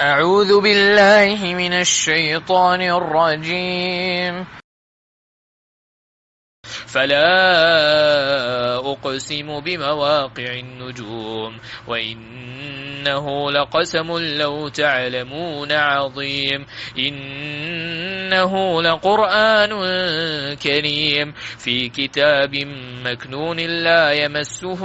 أعوذ بالله من الشيطان الرجيم. فلا أقسم بمواقع النجوم وإنه لقسم لو تعلمون عظيم. إنه لقرآن كريم في كتاب مكنون لا يمسه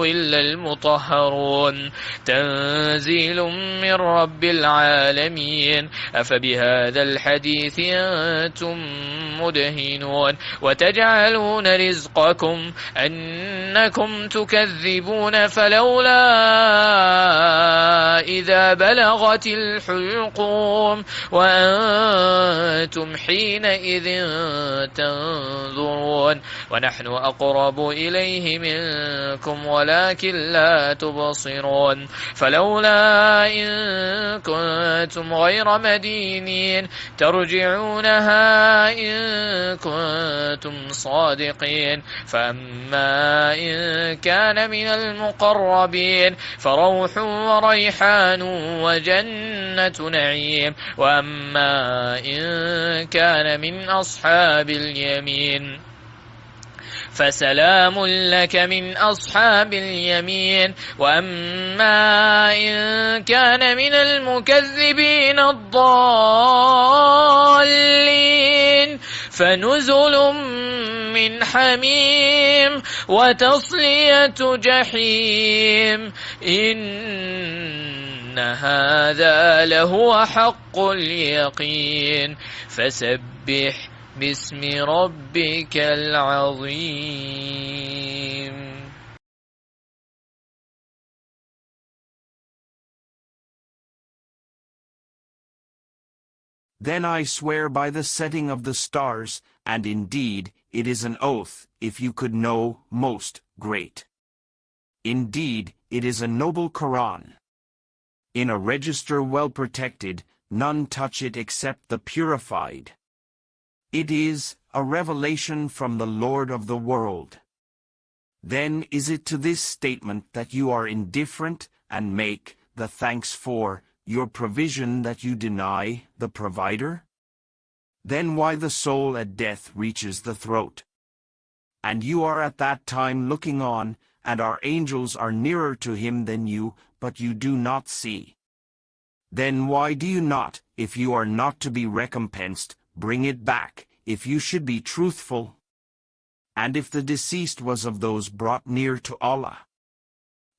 إلا المطهرون تنزيل من رب العالمين. أفبهذا الحديث أنتم مدهنون وتجعلون رزقكم أنكم تكذبون فلولا إذا بلغت الحلقوم وأنتم حينئذ تنظرون ونحن أقرب إليه منكم ولكن لا تبصرون. فلولا إن كنتم غير مدينين ترجعونها إن كنتم صادقين. فأما إن كان من المقربين فروح وريحان وجنة نعيم. وأما إن كان من أصحاب اليمين فسلام لك من أصحاب اليمين. وأما إن كان من المكذبين الضالين فنزل من حميم وتصلية جحيم. إن هذا لهو حق اليقين. فسبح باسم ربك العظيم. Then I swear by the setting of the stars, and indeed it is an oath, if you could know, most great. Indeed, it is a noble Quran. In a register well protected, none touch it except the purified. It is a revelation from the Lord of the world. Then is it to this statement that you are indifferent and make the thanks for your provision that you deny the provider? Then why the soul at death reaches the throat? And you are at that time looking on, and our angels are nearer to him than you, but you do not see. Then why do you not, if you are not to be recompensed, bring it back, if you should be truthful? And if the deceased was of those brought near to Allah,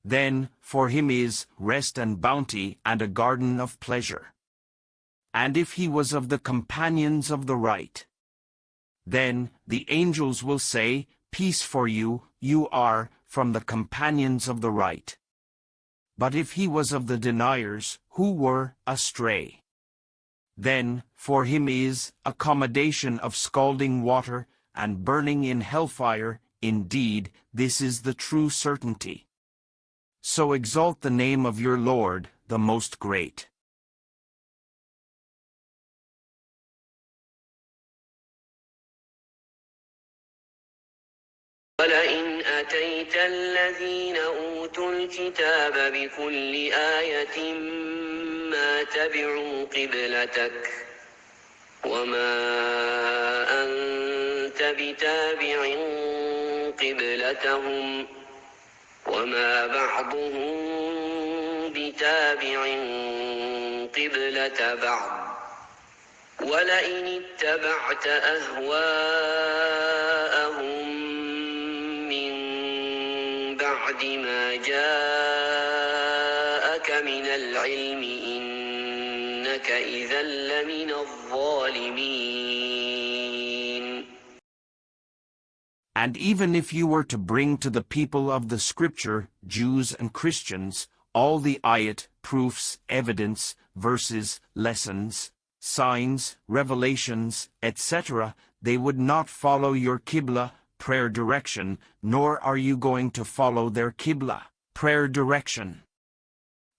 then for him is rest and bounty and a garden of pleasure. And if he was of the companions of the right, then the angels will say, peace for you, you are from the companions of the right. But if he was of the deniers, who were astray, then for him is accommodation of scalding water and burning in hellfire. Indeed, this is the true certainty. So exalt the name of your Lord, the Most Great. ولئن أتيت الذين أوتوا الكتاب بكل آية ما تبعوا قبلتك وما أنت بتابع قبلتهم وما بعضهم بتابع قبلة بعض ولئن اتبعت أهواءهم بعد ما جاءك من العلم إنك إذا لمن الظالمين. And even if you were to bring to the people of the scripture, Jews and Christians, all the ayat, proofs, evidence, verses, lessons, signs, revelations, etc., they would not follow your Qibla, prayer direction, nor are you going to follow their Qibla, prayer direction.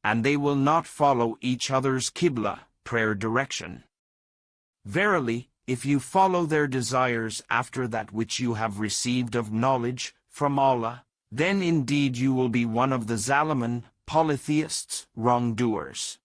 And they will not follow each other's Qibla, prayer direction. Verily, if you follow their desires after that which you have received of knowledge from Allah, then indeed you will be one of the Zalimin, polytheists, wrongdoers.